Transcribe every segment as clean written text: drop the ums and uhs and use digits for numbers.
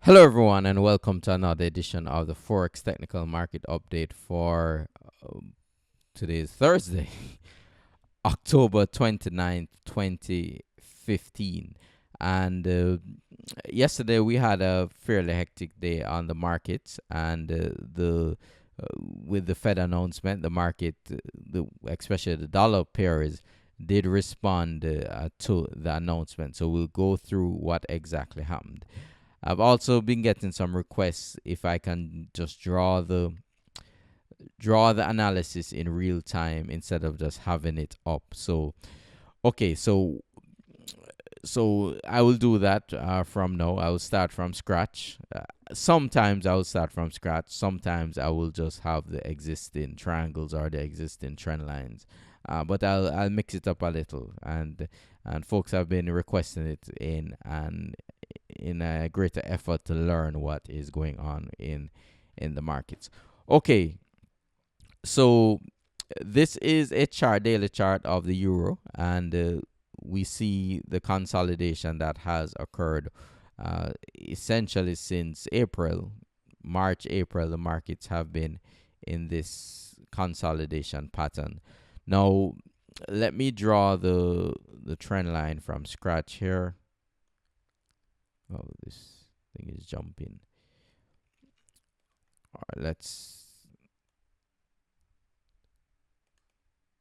Hello, everyone, and welcome to another edition of the Forex Technical Market Update for today's Thursday, October 29th, 2015. And yesterday we had a fairly hectic day on the markets, and the with the Fed announcement, the market, especially the dollar pairs, did respond to the announcement. So we'll go through what exactly happened. I've also been getting some requests if I can just draw the analysis in real time instead of just having it up. So okay, so I will do that from now. I will start from scratch. Sometimes I will start from scratch. Sometimes I will just have the existing triangles or the existing trend lines. But I'll mix it up a little, and folks have been requesting it in a greater effort to learn what is going on in the markets. Okay, so this is a daily chart of the euro, and we see the consolidation that has occurred essentially since March, April. The markets have been in this consolidation pattern. Now, let me draw the trend line from scratch here. Oh, this thing is jumping. All right,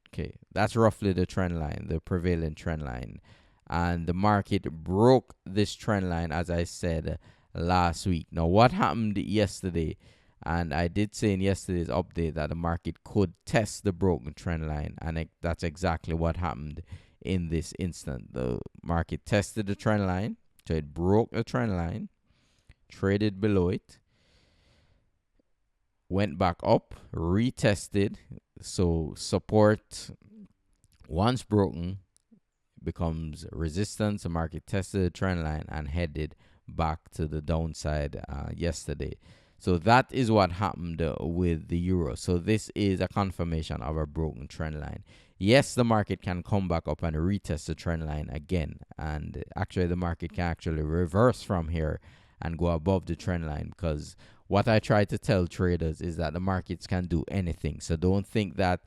okay, that's roughly the trend line, the prevailing trend line. And the market broke this trend line, as I said last week. Now, what happened yesterday? And I did say in yesterday's update that the market could test the broken trend line, and that's exactly what happened in this instant. The market tested the trend line, so it broke the trend line, traded below it, went back up, retested. So support, once broken, becomes resistance. The market tested the trend line and headed back to the downside yesterday. So that is what happened with the euro. So this is a confirmation of a broken trend line. Yes, the market can come back up and retest the trend line again. And actually, the market can actually reverse from here and go above the trend line, because what I try to tell traders is that the markets can do anything. So don't think that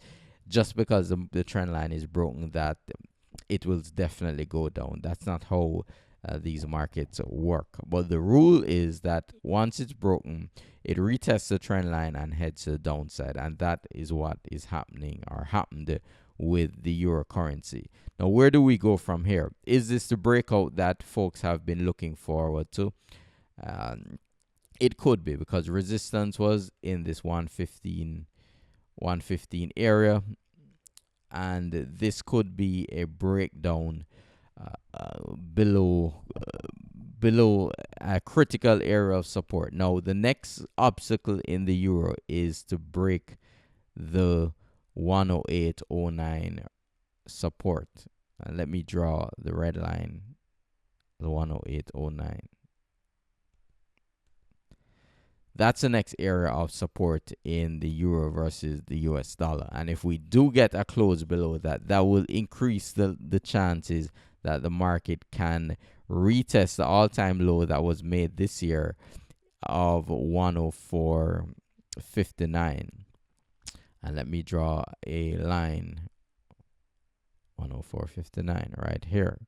just because the trend line is broken that it will definitely go down. That's not how these markets work. But the rule is that once it's broken, it retests the trend line and heads to the downside. And that is what is happening or happened with the euro currency. Now, where do we go from here? Is this the breakout that folks have been looking forward to? It could be, because resistance was in this 115 area, and this could be a breakdown below a critical area of support. Now, the next obstacle in the euro is to break the 108.09 support. And let me draw the red line, the 108.09. That's the next area of support in the euro versus the US dollar. And if we do get a close below that, that will increase the chances that the market can retest the all-time low that was made this year of 104.59. And let me draw a line, 104.59 right here.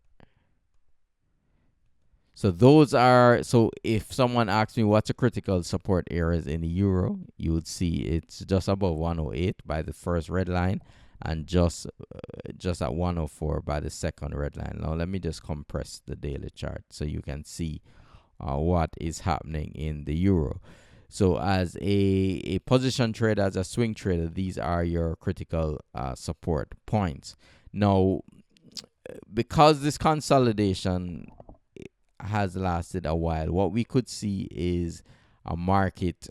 So if someone asks me what's a critical support areas in the euro, you would see it's just above 108 by the first red line, and just at 104 by the second red line. Now let me just compress the daily chart so you can see what is happening in the euro. So as a position trader, as a swing trader, these are your critical support points. Now, because this consolidation has lasted a while, what we could see is a market,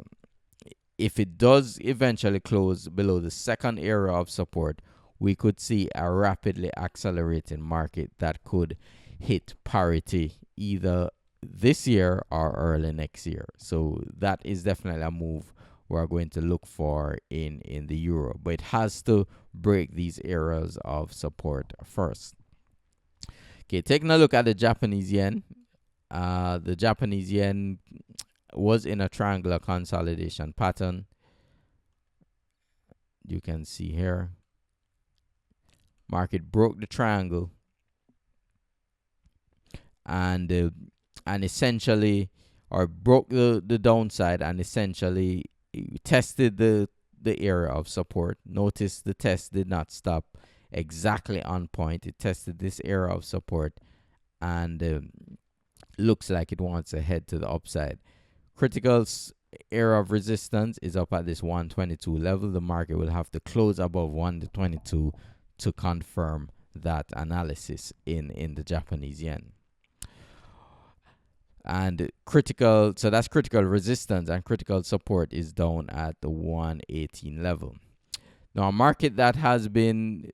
if it does eventually close below the second area of support, we could see a rapidly accelerating market that could hit parity either this year or early next year. So that is definitely a move we're going to look for in the euro, but it has to break these areas of support first. Okay, taking a look at the Japanese yen. The Japanese yen was in a triangular consolidation pattern. You can see here, market broke the triangle and essentially, or broke the downside, and essentially tested the area of support. Notice the test did not stop exactly on point. It tested this area of support and looks like it wants to head to the upside. Critical area of resistance is up at this 122 level. The market will have to close above 122 to confirm that analysis in the Japanese yen. And critical, so that's critical resistance, and critical support is down at the 118 level. Now, a market that has been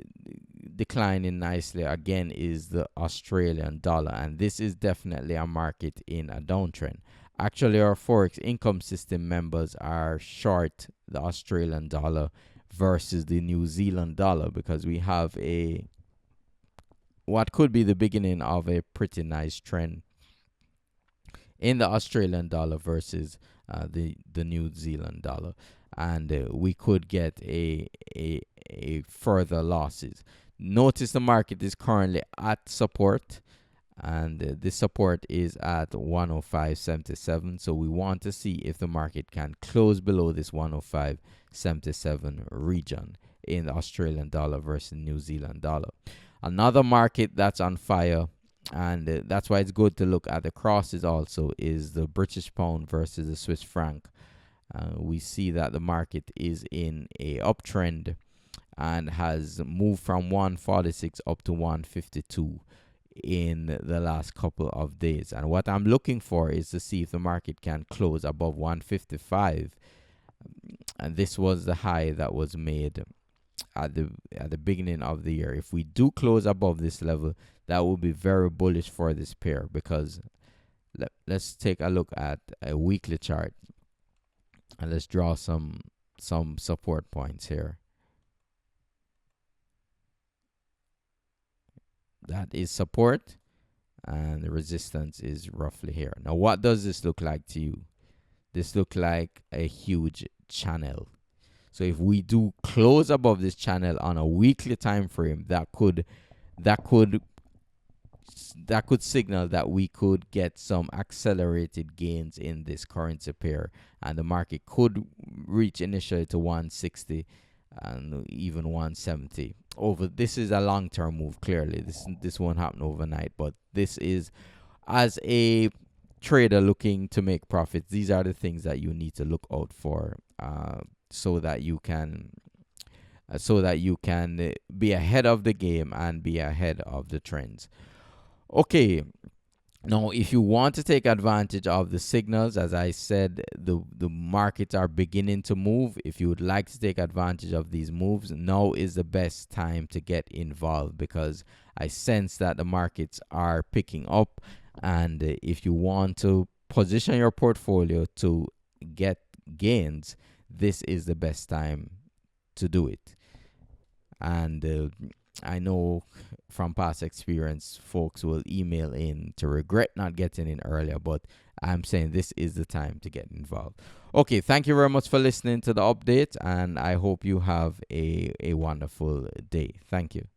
declining nicely again is the Australian dollar, and this is definitely a market in a downtrend. Actually, our Forex income system members are short the Australian dollar versus the New Zealand dollar, because we have what could be the beginning of a pretty nice trend in the Australian dollar versus the New Zealand dollar, and we could get a further losses. Notice the market is currently at support, and this support is at 105.77. So we want to see if the market can close below this 105.77 region in the Australian dollar versus New Zealand dollar. Another market that's on fire, and that's why it's good to look at the crosses also, is the British pound versus the Swiss franc. We see that the market is in a uptrend and has moved from 146 up to 152 in the last couple of days. And what I'm looking for is to see if the market can close above 155. And this was the high that was made at the beginning of the year. If we do close above this level, that will be very bullish for this pair, because let's take a look at a weekly chart and let's draw some support points here. That is support, and the resistance is roughly here. Now, what does this look like to you? This looks like a huge channel. So if we do close above this channel on a weekly time frame, that could signal that we could get some accelerated gains in this currency pair, and the market could reach initially to 160 and even 170. This is a long-term move. Clearly, this won't happen overnight, but this is, as a trader looking to make profits, these are the things that you need to look out for, so that you can be ahead of the game and be ahead of the trends. Okay, now if you want to take advantage of the signals, as I said, the markets are beginning to move. If you would like to take advantage of these moves, now is the best time to get involved, because I sense that the markets are picking up, and if you want to position your portfolio to get gains, this is the best time to do it. And I know from past experience, folks will email in to regret not getting in earlier, but I'm saying this is the time to get involved. Okay, thank you very much for listening to the update, and I hope you have a wonderful day. Thank you.